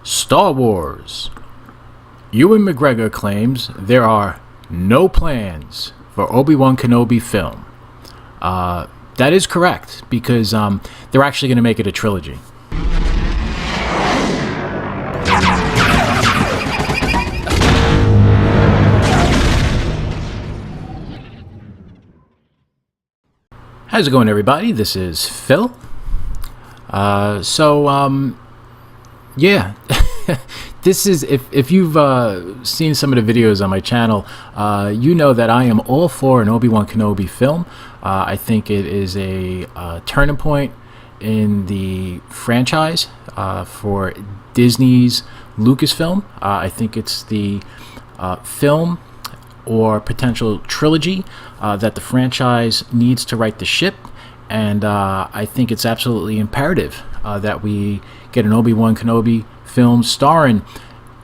Star Wars. Ewan McGregor claims there are no plans for Obi-Wan Kenobi film. That is correct, because they're actually going to make it a trilogy. How's it going, everybody? This is Phil. Yeah. This is, if you've seen some of the videos on my channel, you know that I am all for an Obi-Wan Kenobi film. I think it is a turning point in the franchise for Disney's Lucasfilm. I think it's the film or potential trilogy that the franchise needs to right the ship, and I think it's absolutely imperative that we get an Obi-Wan Kenobi film starring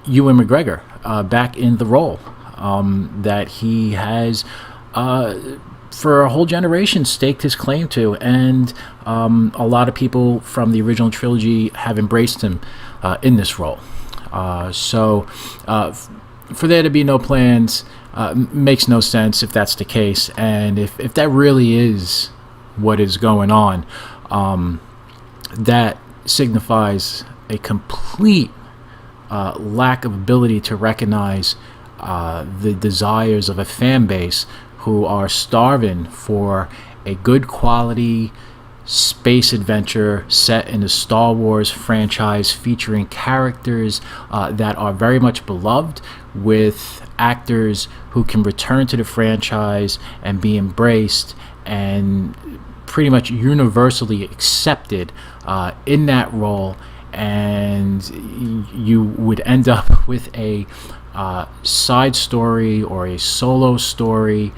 Ewan McGregor back in the role that he has for a whole generation staked his claim to, and a lot of people from the original trilogy have embraced him in this role. For there to be no plans makes no sense if that's the case, and if that really is what is going on, that signifies a complete lack of ability to recognize the desires of a fan base who are starving for a good quality space adventure set in the Star Wars franchise, featuring characters that are very much beloved, with actors who can return to the franchise and be embraced and pretty much universally accepted in that role. And you would end up with a side story or a solo story,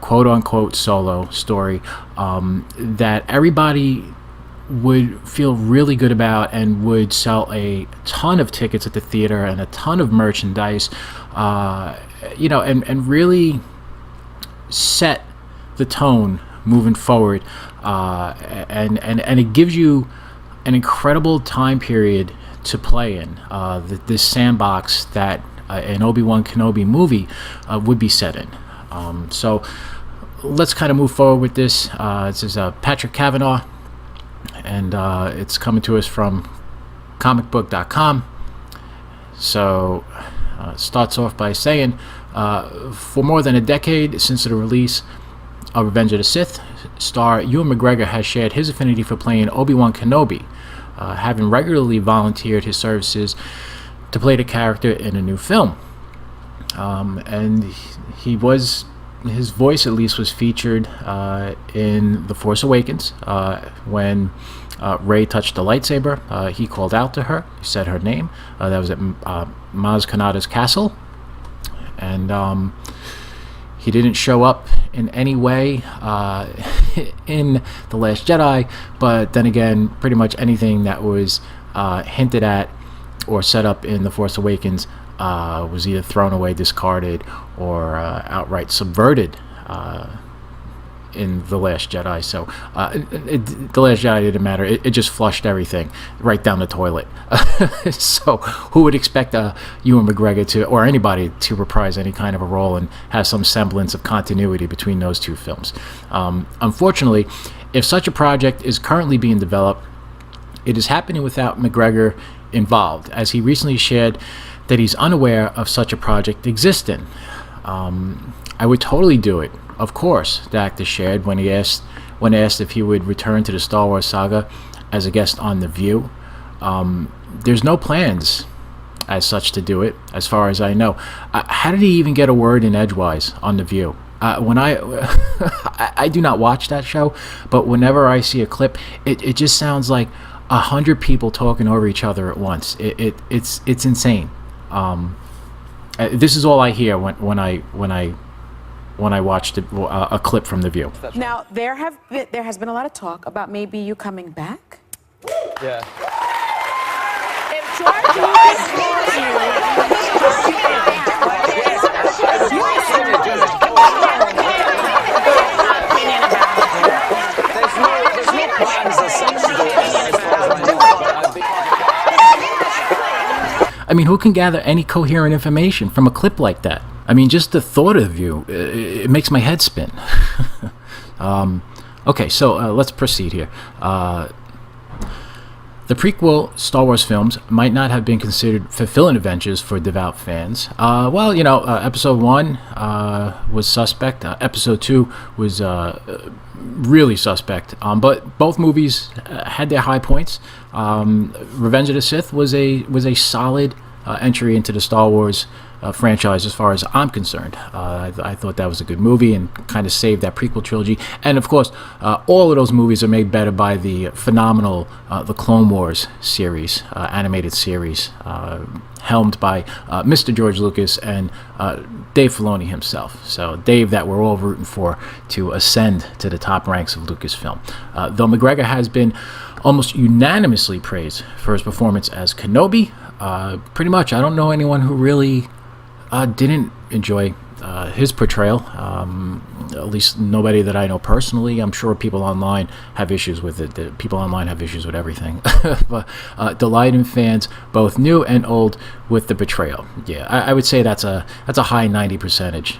quote unquote solo story, that everybody would feel really good about and would sell a ton of tickets at the theater and a ton of merchandise, and really set the tone moving forward, and it gives you an incredible time period to play in, this sandbox that an Obi-Wan Kenobi movie would be set in. So let's kind of move forward with this. This is Patrick Kavanaugh, and it's coming to us from comicbook.com. So it starts off by saying, for more than a decade since the release of Revenge of the Sith, star Ewan McGregor has shared his affinity for playing Obi-Wan Kenobi, having regularly volunteered his services to play the character in a new film. And his voice at least was featured in The Force Awakens, when Rey touched the lightsaber. He called out to her, he said her name. That was at Maz Kanata's castle, and he didn't show up in any way in The Last Jedi, but then again, pretty much anything that was hinted at or set up in The Force Awakens was either thrown away, discarded, or outright subverted in The Last Jedi. So The Last Jedi didn't matter. It just flushed everything right down the toilet. So who would expect Ewan McGregor to, or anybody, to reprise any kind of a role and have some semblance of continuity between those two films? Unfortunately, if such a project is currently being developed, it is happening without McGregor involved, as he recently shared that he's unaware of such a project existing. I would totally do it, of course, the actor shared when asked if he would return to the Star Wars saga as a guest on The View. There's no plans as such to do it, as far as I know. How did he even get a word in edgewise on The View? When I do not watch that show, but whenever I see a clip, it just sounds like 100 people talking over each other at once. It's insane. This is all I hear when I watched a clip from The View. Now there has been a lot of talk about maybe you coming back. Yeah. If George Lucas told There's no plans as such to do it, as far as I know. I mean, who can gather any coherent information from a clip like that? I mean, just the thought of you, it makes my head spin. Okay, so let's proceed here. The prequel Star Wars films might not have been considered fulfilling adventures for devout fans. Episode 1 was suspect. Episode 2 was really suspect. But both movies had their high points. Revenge of the Sith was a solid entry into the Star Wars franchise as far as I'm concerned. I thought that was a good movie and kind of saved that prequel trilogy. And of course, all of those movies are made better by the phenomenal The Clone Wars series, animated series, helmed by Mr. George Lucas and Dave Filoni himself. So Dave, that we're all rooting for to ascend to the top ranks of Lucasfilm. Though McGregor has been almost unanimously praised for his performance as Kenobi, pretty much I don't know anyone who really didn't enjoy his portrayal, at least nobody that I know personally. I'm sure people online have issues with it. People online have issues with everything. But delighting fans, both new and old, with the portrayal. Yeah, I would say that's a high 90 percentage.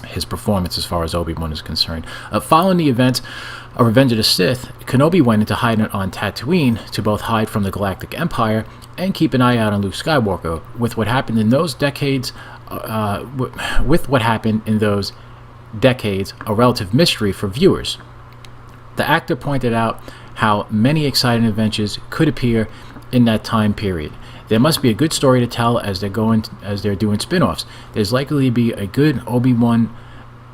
His performance as far as Obi-Wan is concerned. Following the events of Revenge of the Sith, Kenobi went into hiding on Tatooine to both hide from the Galactic Empire and keep an eye out on Luke Skywalker. With what happened in those decades, a relative mystery for viewers. The actor pointed out how many exciting adventures could appear in that time period. There must be a good story to tell as they're doing spin-offs. There's likely to be a good Obi-Wan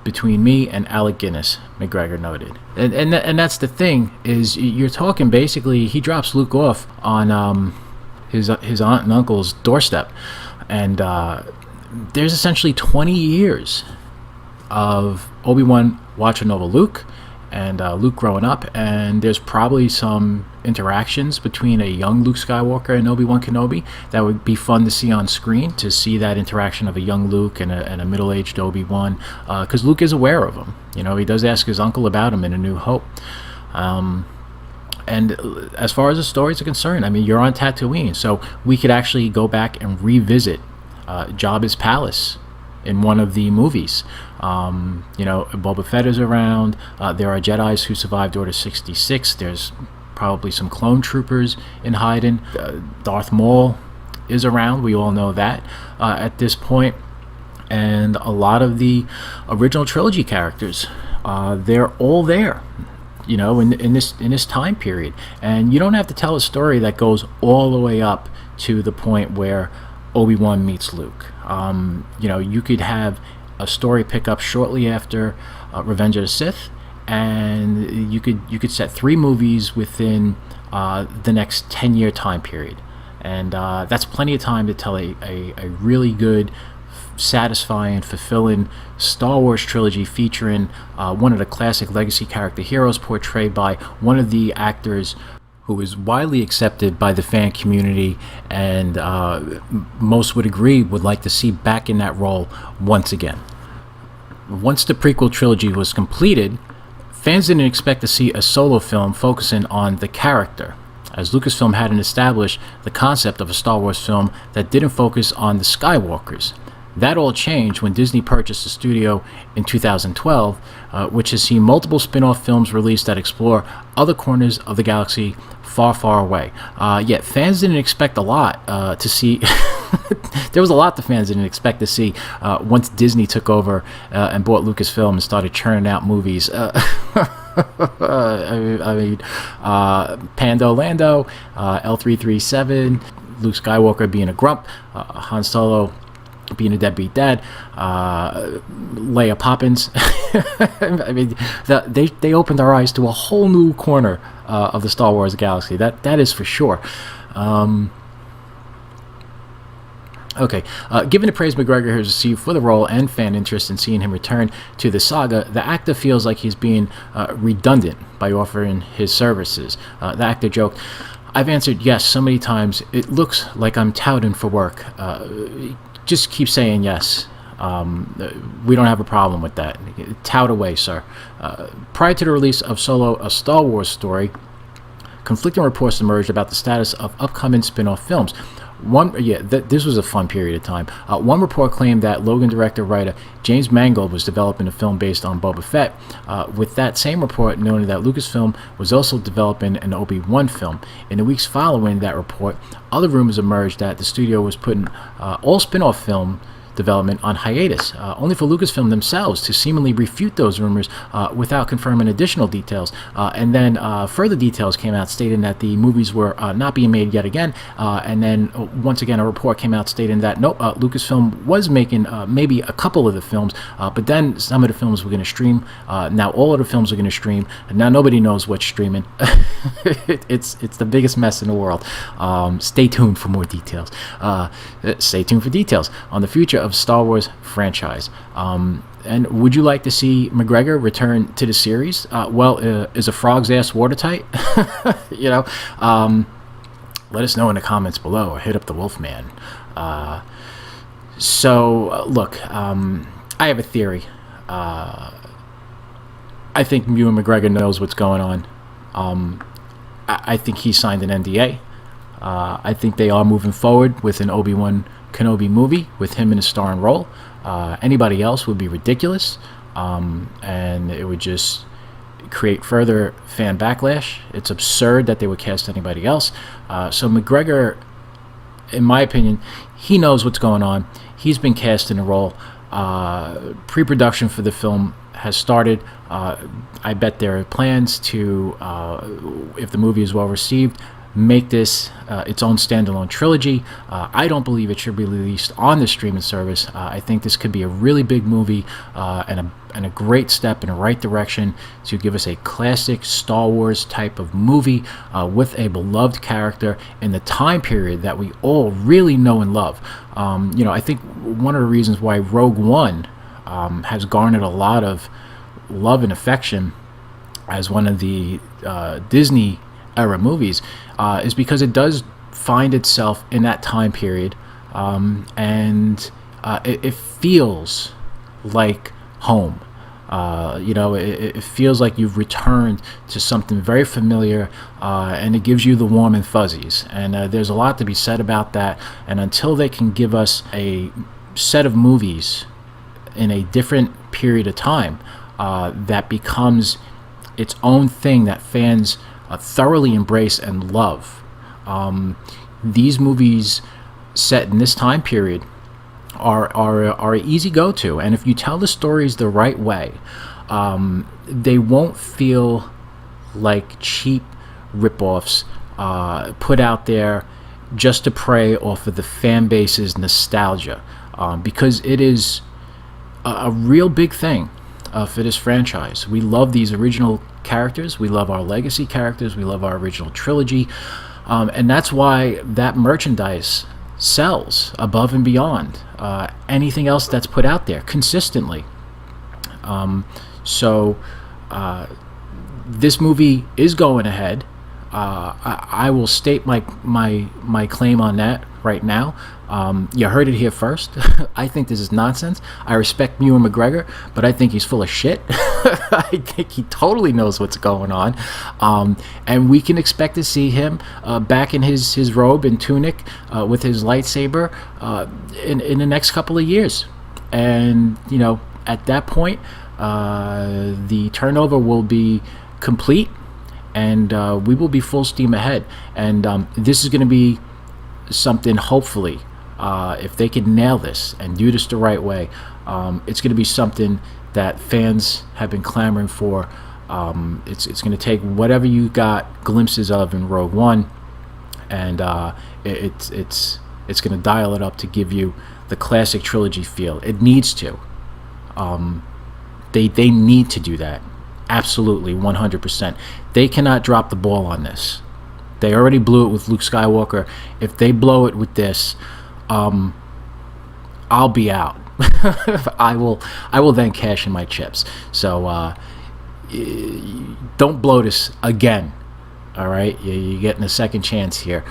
between me and Alec Guinness, McGregor noted. And that's the thing, is you're talking basically, he drops Luke off on his aunt and uncle's doorstep. And there's essentially 20 years of Obi-Wan watching over Luke and Luke growing up, and there's probably some interactions between a young Luke Skywalker and Obi-Wan Kenobi that would be fun to see on screen, to see that interaction of a young Luke and a middle-aged Obi-Wan, because Luke is aware of him. You know, he does ask his uncle about him in A New Hope. And as far as the stories are concerned, I mean, you're on Tatooine, so we could actually go back and revisit Jabba's palace in one of the movies. Boba Fett is around. There are Jedis who survived Order 66. There's probably some clone troopers in hiding. Darth Maul is around. We all know that at this point. And a lot of the original trilogy characters, they're all there, you know, in this time period. And you don't have to tell a story that goes all the way up to the point where Obi-Wan meets Luke. You could have a story pick up shortly after Revenge of the Sith, and you could set 3 movies within the next 10-year time period, and that's plenty of time to tell a really good, satisfying, fulfilling Star Wars trilogy featuring one of the classic legacy character heroes portrayed by one of the actors who is widely accepted by the fan community, and most would agree would like to see back in that role once again. Once the prequel trilogy was completed, fans didn't expect to see a solo film focusing on the character, as Lucasfilm hadn't established the concept of a Star Wars film that didn't focus on the Skywalkers. That all changed when Disney purchased the studio in 2012, which has seen multiple spin-off films released that explore other corners of the galaxy far, far away. Yet fans didn't expect a lot to see. There was a lot the fans didn't expect to see once Disney took over and bought Lucasfilm and started churning out movies. Pando Lando, L337, Luke Skywalker being a grump, Han Solo being a deadbeat dad, Leia Poppins. I mean, they opened our eyes to a whole new corner of the Star Wars galaxy. That is for sure. Okay, given the praise McGregor has received for the role and fan interest in seeing him return to the saga, the actor feels like he's being redundant by offering his services. The actor joked, "I've answered yes so many times, it looks like I'm touting for work. Just keep saying yes. We don't have a problem with that. Tout away, sir." Prior to the release of Solo, A Star Wars Story, conflicting reports emerged about the status of upcoming spin-off films. This was a fun period of time. One report claimed that Logan director-writer James Mangold was developing a film based on Boba Fett. With that same report noting that Lucasfilm was also developing an Obi-Wan film. In the weeks following that report, other rumors emerged that the studio was putting all spin-off film development on hiatus, only for Lucasfilm themselves to seemingly refute those rumors without confirming additional details. And then further details came out stating that the movies were not being made yet again. And then once again, a report came out stating that nope, Lucasfilm was making maybe a couple of the films, but then some of the films were going to stream. Now all of the films are going to stream, and now nobody knows what's streaming. It's the biggest mess in the world. Stay tuned for more details. Stay tuned for details on the future of Star Wars franchise. And would you like to see McGregor return to the series? Is a frog's ass watertight? Let us know in the comments below, or hit up the Wolfman. Look, I have a theory. I think Ewan McGregor knows what's going on. I think he signed an NDA. I think they are moving forward with an Obi-Wan Kenobi movie with him in a starring role. Anybody else would be ridiculous, and it would just create further fan backlash. It's absurd that they would cast anybody else. So McGregor, in my opinion, he knows what's going on. He's been cast in a role. Pre-production for the film has started. I bet there are plans to, if the movie is well received, make this its own standalone trilogy. I don't believe it should be released on the streaming service. I think this could be a really big movie and a great step in the right direction to give us a classic Star Wars type of movie with a beloved character in the time period that we all really know and love. I think one of the reasons why Rogue One has garnered a lot of love and affection as one of the Disney era movies is because it does find itself in that time period, and it feels like home. It feels like you've returned to something very familiar, and it gives you the warm and fuzzies. And there's a lot to be said about that. And until they can give us a set of movies in a different period of time that becomes its own thing that fans thoroughly embrace and love. These movies set in this time period are an easy go-to, and if you tell the stories the right way, they won't feel like cheap rip-offs put out there just to prey off of the fan base's nostalgia, because it is a real big thing for this franchise. We love these original characters, we love our legacy characters, we love our original trilogy, and that's why that merchandise sells above and beyond anything else that's put out there consistently. This movie is going ahead. I will state my claim on that right now. You heard it here first. I think this is nonsense. I respect Ewan McGregor, but I think he's full of shit. I think he totally knows what's going on. And we can expect to see him back in his robe and tunic with his lightsaber in the next couple of years. And, at that point, the turnover will be complete, and we will be full steam ahead. And this is going to be something, hopefully, if they can nail this and do this the right way, it's going to be something that fans have been clamoring for. It's going to take whatever you got glimpses of in Rogue One, and it's going to dial it up to give you the classic trilogy feel. It needs to. They need to do that. Absolutely, 100%. They cannot drop the ball on this. They already blew it with Luke Skywalker. If they blow it with this, I'll be out. I will then cash in my chips. So don't blow this again. All right, you're getting a second chance here.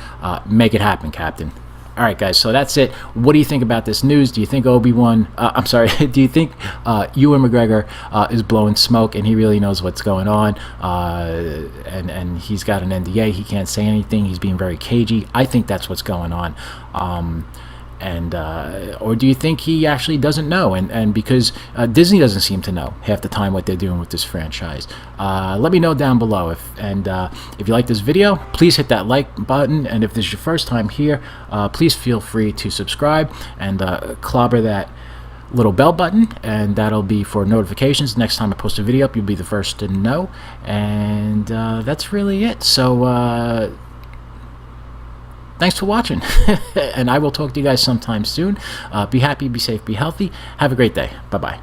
Make it happen, Captain. All right, guys. So that's it. What do you think about this news? Do you think Obi-Wan? I'm sorry. Do you think Ewan McGregor is blowing smoke and he really knows what's going on? And he's got an NDA. He can't say anything. He's being very cagey. I think that's what's going on. Or do you think he actually doesn't know? And because Disney doesn't seem to know half the time what they're doing with this franchise. Let me know down below. If you like this video, please hit that like button. And if this is your first time here, please feel free to subscribe and clobber that little bell button, and that'll be for notifications. Next time I post a video up, you'll be the first to know. And that's really it. So thanks for watching, and I will talk to you guys sometime soon. Be happy, be safe, be healthy. Have a great day. Bye-bye.